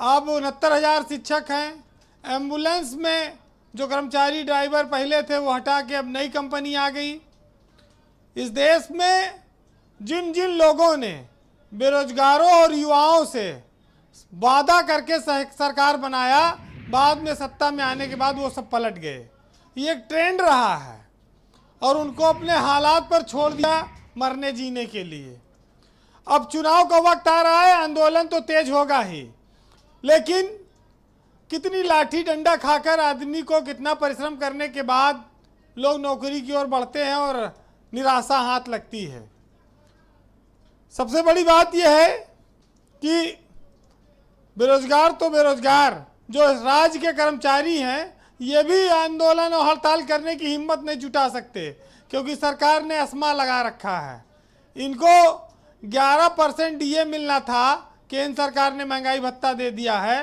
अब 69,000 शिक्षक हैं। एम्बुलेंस में जो कर्मचारी ड्राइवर पहले थे वो हटा के अब नई कंपनी आ गई। इस देश में जिन जिन लोगों ने बेरोजगारों और युवाओं से वादा करके सरकार बनाया, बाद में सत्ता में आने के बाद वो सब पलट गए। ये एक ट्रेंड रहा है और उनको अपने हालात पर छोड़ दिया मरने जीने के लिए। अब चुनाव का वक्त आ रहा है, आंदोलन तो तेज होगा ही, लेकिन कितनी लाठी डंडा खाकर आदमी को कितना परिश्रम करने के बाद लोग नौकरी की ओर बढ़ते हैं और निराशा हाथ लगती है। सबसे बड़ी बात यह है कि बेरोजगार तो बेरोजगार, जो राज्य के कर्मचारी हैं ये भी आंदोलन और हड़ताल करने की हिम्मत नहीं जुटा सकते, क्योंकि सरकार ने असमा लगा रखा है। इनको 11% डीए मिलना था, केंद्र सरकार ने महंगाई भत्ता दे दिया है।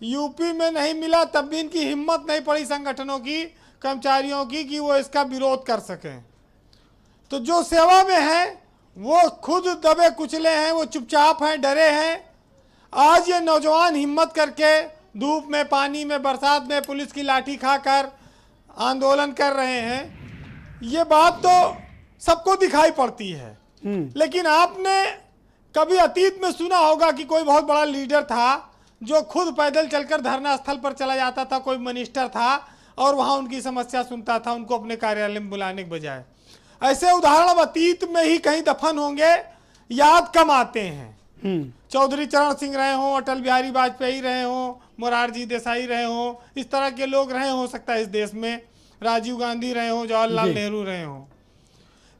यूपी में नहीं मिला, तब भी इनकी हिम्मत नहीं पड़ी संगठनों की, कर्मचारियों की, कि वो इसका विरोध कर सकें। तो जो सेवा में हैं वो खुद दबे कुचले हैं, वो चुपचाप हैं, डरे हैं। आज ये नौजवान हिम्मत करके धूप में, पानी में, बरसात में पुलिस की लाठी खाकर आंदोलन कर रहे हैं। ये बात तो सबको दिखाई पड़ती है। लेकिन आपने कभी अतीत में सुना होगा कि कोई बहुत बड़ा लीडर था जो खुद पैदल चलकर धरना स्थल पर चला जाता था, कोई मिनिस्टर था और वहां उनकी समस्या सुनता था, उनको अपने कार्यालय में बुलाने के बजाय। ऐसे उदाहरण अब अतीत में ही कहीं दफन होंगे, याद कम आते हैं। चौधरी चरण सिंह रहे हों, अटल बिहारी वाजपेयी रहे हों, मोरारजी देसाई रहे हों, इस तरह के लोग रहे हो सकता है इस देश में, राजीव गांधी रहे हों, जवाहरलाल नेहरू रहे हों।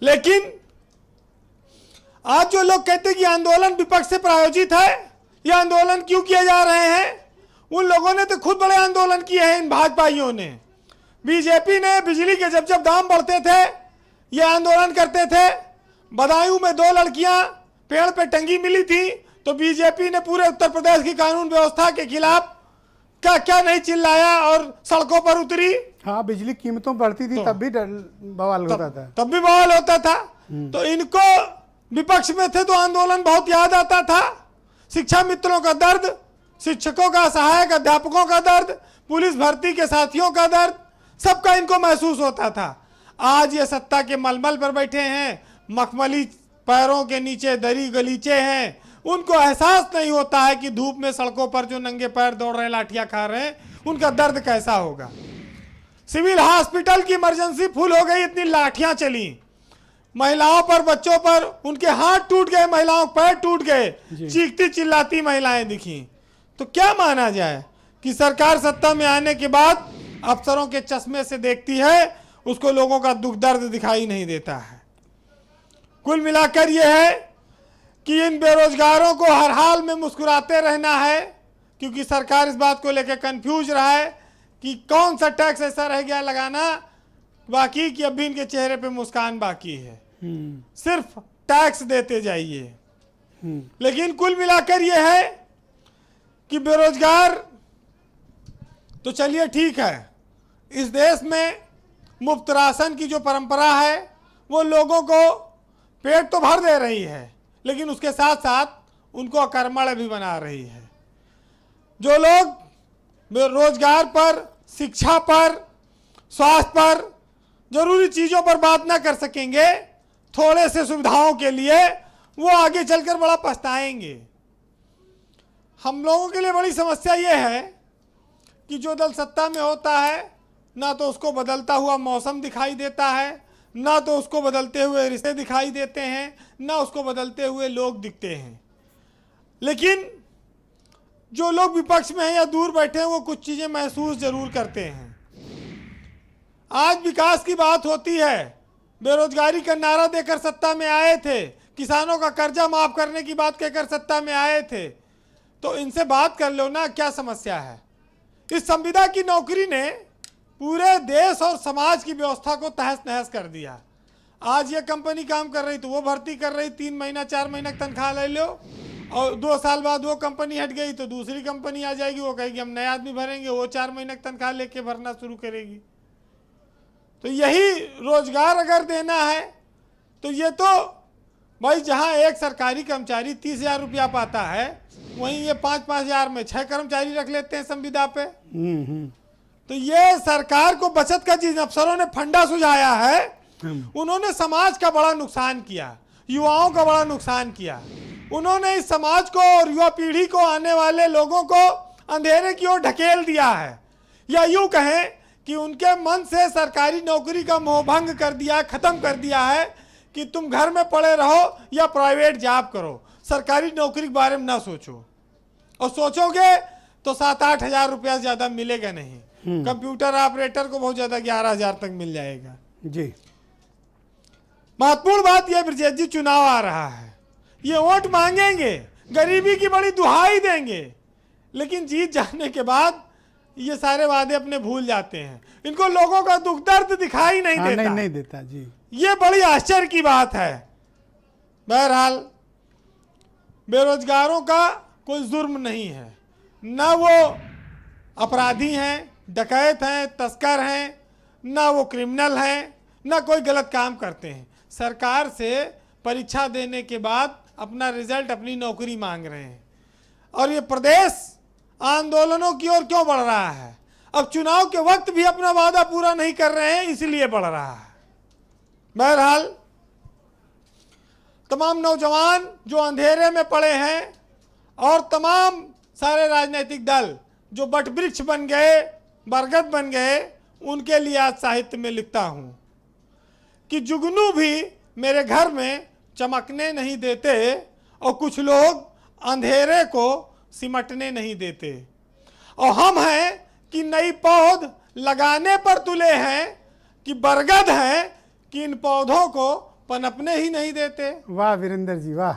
लेकिन आज जो लोग कहते हैं कि आंदोलन विपक्ष से प्रायोजित है, ये आंदोलन क्यों किए जा रहे हैं? उन लोगों ने तो खुद बड़े आंदोलन किए हैं। इन भाजपाइयों ने, बीजेपी ने बिजली के जब जब दाम बढ़ते थे ये आंदोलन करते थे। बदायूं में 2 लड़कियां पेड़ पे टंगी मिली थी तो बीजेपी ने पूरे उत्तर प्रदेश की कानून व्यवस्था के खिलाफ क्या क्या नहीं चिल्लाया और सड़कों पर उतरी। हाँ, बिजली कीमतों बढ़ती थी तब भी बवाल होता था, तब भी बवाल होता था। तो इनको विपक्ष में थे तो आंदोलन बहुत याद आता था। शिक्षा मित्रों का दर्द, शिक्षकों का, सहायक अध्यापकों का दर्द, पुलिस भर्ती के साथियों का दर्द, सबका इनको महसूस होता था। आज ये सत्ता के मलमल पर बैठे हैं, मखमली पैरों के नीचे दरी गलीचे हैं, उनको एहसास नहीं होता है कि धूप में सड़कों पर जो नंगे पैर दौड़ रहे हैं, लाठियां खा रहे हैं, उनका दर्द कैसा होगा। सिविल हॉस्पिटल की इमरजेंसी फुल हो गई, इतनी लाठियां चली, महिलाओं पर, बच्चों पर, उनके हाथ टूट गए, महिलाओं के पैर टूट गए, चीखती चिल्लाती महिलाएं दिखी। तो क्या माना जाए कि सरकार सत्ता में आने के बाद अफसरों के चश्मे से देखती है, उसको लोगों का दुख दर्द दिखाई नहीं देता है। कुल मिलाकर यह है कि इन बेरोजगारों को हर हाल में मुस्कुराते रहना है, क्योंकि सरकार इस बात को लेकर कंफ्यूज रहा है कि कौन सा टैक्स ऐसा रह गया लगाना बाकी कि अभी इनके चेहरे पे मुस्कान बाकी है। सिर्फ टैक्स देते जाइए। लेकिन कुल मिलाकर यह है कि बेरोजगार तो चलिए ठीक है, इस देश में मुफ्त राशन की जो परंपरा है वो लोगों को पेट तो भर दे रही है, लेकिन उसके साथ साथ उनको अकर्मण्य भी बना रही है। जो लोग रोजगार पर, शिक्षा पर, स्वास्थ्य पर, जरूरी चीजों पर बात ना कर सकेंगे थोड़े से सुविधाओं के लिए, वो आगे चलकर बड़ा पछताएंगे। हम लोगों के लिए बड़ी समस्या ये है कि जो दल सत्ता में होता है ना तो उसको बदलता हुआ मौसम दिखाई देता है, ना तो उसको बदलते हुए रिश्ते दिखाई देते हैं, ना उसको बदलते हुए लोग दिखते हैं। लेकिन जो लोग विपक्ष में हैं या दूर बैठे हैं वो कुछ चीजें महसूस जरूर करते हैं। आज विकास की बात होती है, बेरोजगारी का नारा देकर सत्ता में आए थे, किसानों का कर्जा माफ करने की बात कहकर सत्ता में आए थे, तो इनसे बात कर लो ना, क्या समस्या है। इस संविदा की नौकरी ने पूरे देश और समाज की व्यवस्था को तहस नहस कर दिया। आज ये कंपनी काम कर रही तो वो भर्ती कर रही, 3 महीना 4 महीना तनख्वाह ले लो, और 2 साल बाद वो कंपनी हट गई तो दूसरी कंपनी आ जाएगी, वो कहेगी हम नए आदमी भरेंगे, वो 4 महीने तनख्वाह लेके भरना शुरू करेगी। तो यही रोजगार अगर देना है तो ये तो भाई, जहां एक सरकारी कर्मचारी 30,000 रुपया पाता है वहीं ये 5-5 हजार में 6 कर्मचारी रख लेते हैं संविदा पे। तो ये सरकार को बचत का जिन अफसरों ने फंडा सुझाया है, उन्होंने समाज का बड़ा नुकसान किया, युवाओं का बड़ा नुकसान किया। उन्होंने इस समाज को और युवा पीढ़ी को, आने वाले लोगों को अंधेरे की ओर ढकेल दिया है, या यूं कहें कि उनके मन से सरकारी नौकरी का मोहभंग कर दिया, खत्म कर दिया है कि तुम घर में पड़े रहो या प्राइवेट जॉब करो, सरकारी नौकरी के बारे में ना सोचो, और सोचोगे तो 7-8 हजार रुपया ज्यादा मिलेगा नहीं। कंप्यूटर ऑपरेटर को बहुत ज्यादा 11 हजार तक मिल जाएगा जी। महत्वपूर्ण बात यह, ब्रजेश जी, चुनाव आ रहा है, ये वोट मांगेंगे, गरीबी की बड़ी दुहाई देंगे, लेकिन जीत जाने के बाद ये सारे वादे अपने भूल जाते हैं। इनको लोगों का दुख दर्द दिखाई नहीं देता। नहीं देता जी। ये बड़ी आश्चर्य की बात है। बहरहाल बेरोजगारों का कोई जुर्म नहीं है, ना वो अपराधी हैं, डकैत हैं, तस्कर हैं, ना वो क्रिमिनल हैं, ना कोई गलत काम करते हैं। सरकार से परीक्षा देने के बाद अपना रिजल्ट, अपनी नौकरी मांग रहे हैं। और ये प्रदेश आंदोलनों की ओर क्यों बढ़ रहा है? अब चुनाव के वक्त भी अपना वादा पूरा नहीं कर रहे हैं, इसलिए बढ़ रहा है। बहरहाल तमाम नौजवान जो अंधेरे में पड़े हैं और तमाम सारे राजनीतिक दल जो बटवृक्ष बन गए, बरगद बन गए, उनके लिए आज साहित्य में लिखता हूं कि जुगनू भी मेरे घर में चमकने नहीं देते और कुछ लोग अंधेरे को सिमटने नहीं देते। और हम हैं कि नई पौध लगाने पर तुले हैं, कि बरगद हैं कि इन पौधों को पनपने ही नहीं देते। वाह वीरेंद्र जी, वाह,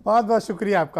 बहुत बहुत शुक्रिया आपका।